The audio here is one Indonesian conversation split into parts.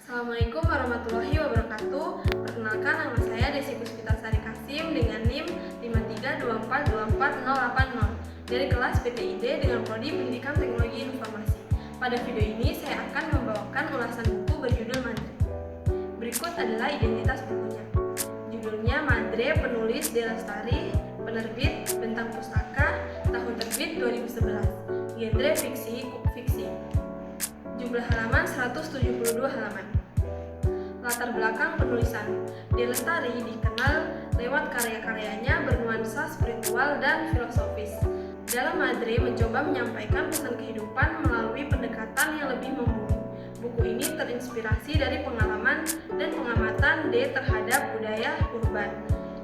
Assalamualaikum warahmatullahi wabarakatuh. Perkenalkan, nama saya Desi Puspitasari Kasim dengan NIM 5324248080 dari kelas PTID dengan Prodi Pendidikan Teknologi Informasi. Pada video ini saya akan membawakan ulasan buku berjudul Madre. Berikut adalah identitas bukunya. Judulnya Madre, penulis D. Lestari, penerbit Bentang Pustaka, tahun terbit 2011. Genre fiksi. Jumlah halaman 172 halaman. Latar belakang penulisan. D. Lestari dikenal lewat karya-karyanya bernuansa spiritual dan filosofis. Dalam Madre mencoba menyampaikan pesan kehidupan melalui pendekatan yang lebih membumi. Buku ini terinspirasi dari pengalaman dan pengamatan D terhadap budaya urban,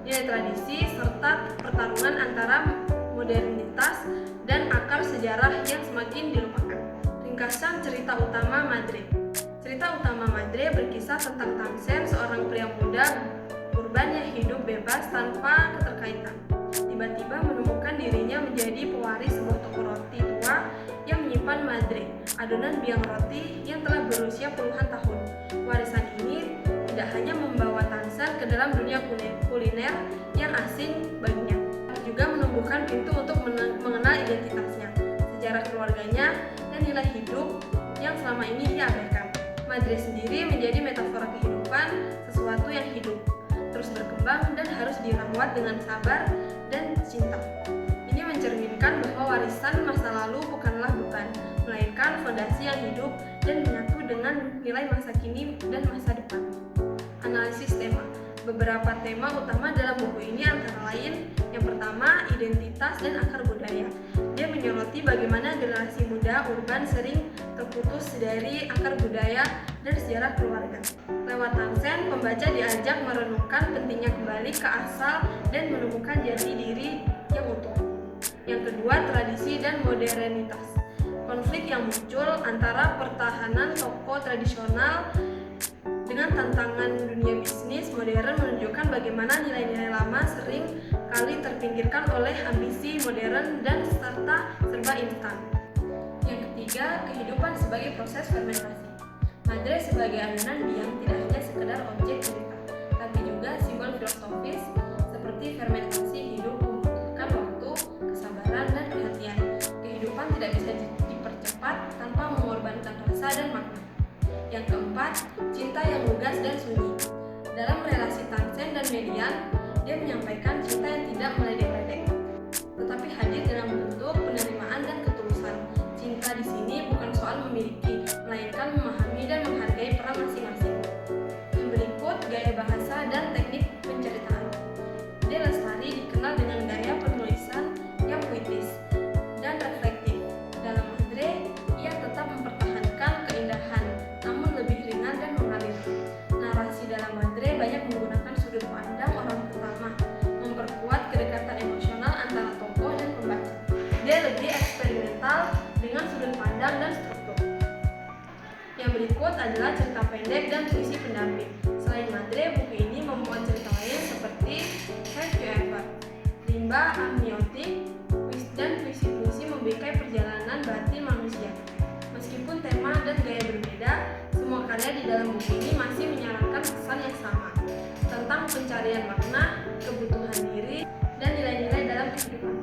nilai tradisi, serta pertarungan antara modernitas dan akar sejarah yang semakin dilupakan. Ringkasan cerita utama Madre. Cerita utama Madre berkisah tentang Tansen, seorang pria muda urban yang hidup bebas tanpa keterkaitan. Tiba-tiba menemukan dirinya menjadi pewaris sebuah toko roti tua yang menyimpan Madre, adonan biang roti yang telah berusia puluhan tahun. Warisan ini tidak hanya membawa Tansen ke dalam dunia kuliner yang asing baginya, juga menumbuhkan pintu untuk mengenal identitasnya, sejarah keluarganya, dan nilai hidup yang selama ini ia abaikan. Madre sendiri menjadi metafora kehidupan, sesuatu yang hidup, terus berkembang dan harus dirawat dengan sabar dan cinta. Ini mencerminkan bahwa warisan masa lalu bukanlah beban, melainkan fondasi yang hidup dan menyatu dengan nilai masa kini dan masa depan. Analisis tema. Beberapa tema utama dalam buku ini antara lain: yang pertama, identitas dan akar budaya. Dia menyoroti bagaimana generasi muda urban sering terputus dari akar budaya dan sejarah keluarga. Lewat Tansen, pembaca diajak merenungkan pentingnya kembali ke asal dan menemukan jati diri yang utuh. Yang kedua, tradisi dan modernitas. Konflik yang muncul antara pertahanan toko tradisional dengan tantangan dunia bisnis modern menunjukkan bagaimana nilai-nilai lama sering kali terpinggirkan oleh ambisi modern dan serta serba instan. Yang ketiga, kehidupan sebagai proses fermentasi. Madre sebagai adonan biang tidak hanya sekedar objek cerita, tapi juga simbol filosofis seperti fermentasi hidup membutuhkan waktu, kesabaran, dan perhatian. Kehidupan tidak bisa dipercepat tanpa mengorbankan rasa dan makna. Yang keempat, cinta yang lugas dan sunyi. Dalam relasi Tansen dan Median, dia menyampaikan cinta yang tidak meledek-ledek, tetapi hadir dalam bentuk penerimaan dan ketulusan. Cinta di sini bukan soal memiliki, melainkan memahami dan menghargai peran masing-masing. Yang berikut, gaya bahasa dan teknik penceritaan. D. Lestari dikenal dengan gaya penulisan yang puitis dan reflektif. Dalam Madre, ia tetap mempertahankan keindahan, namun lebih ringan dan mengalir. Narasi dalam Madre banyak menggunakan sudut pandang orang pertama, memperkuat kedekatan emosional antara tokoh dan pembaca. Dia lebih eksperimental dengan sudut pandang dan struktur. Yang berikut adalah cerita pendek dan puisi pendamping. Selain Madre, buku ini membuat cerita lain seperti Have You Ever, Rimba Amniotic, dan puisi-puisi membingkai perjalanan batin manusia. Meskipun tema dan gaya berbeda, semua karya di dalam buku ini masih menyarankan pesan yang sama tentang pencarian makna, kebutuhan diri, dan nilai-nilai dalam kehidupan.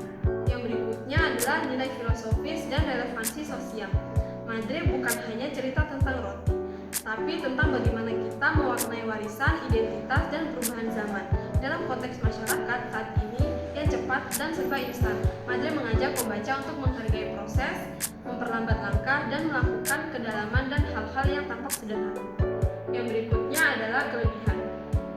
Yang berikutnya adalah nilai filosofis dan relevansi sosial. Madre bukan hanya cerita tentang roti, tapi tentang bagaimana kita mewarnai warisan, identitas, dan perubahan zaman. Dalam konteks masyarakat saat ini yang cepat dan serba instan, Madre mengajak pembaca untuk menghargai proses, memperlambat langkah, dan melakukan kedalaman dan hal-hal yang tampak sederhana. Yang berikutnya adalah kelebihan.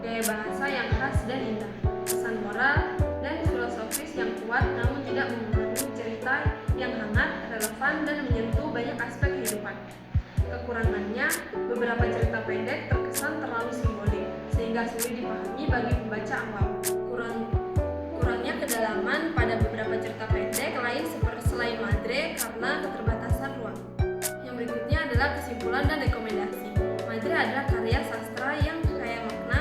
Gaya bahasa yang khas dan indah, pesan moral dan filosofis yang kuat namun tidak mengurangi cerita yang hangat, relevan, dan menyentuh banyak aspek kehidupan. Kekurangannya, beberapa cerita pendek terkesan terlalu simbolik sehingga sulit dipahami bagi pembaca awam. Kurangnya kedalaman pada beberapa cerita pendek lain selain Madre karena keterbatasan ruang. Yang berikutnya adalah kesimpulan dan rekomendasi. Madre adalah karya sastra yang kaya makna.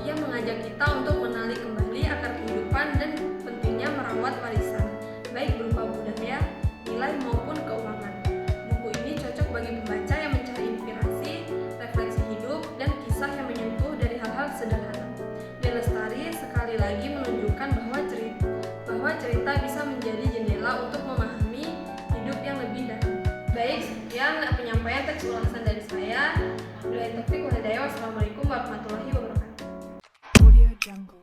Ia mengajak kita untuk mengenali kembali akar kehidupan dan pentingnya merawat warisan, baik berupa budaya, nilai maupun keuangan. Buku ini cocok bagi pembaca yang mencari inspirasi, refleksi sekian penyampaian teks ulasan dari saya. Wassalamualaikum warahmatullahi wabarakatuh. Audio Jungle.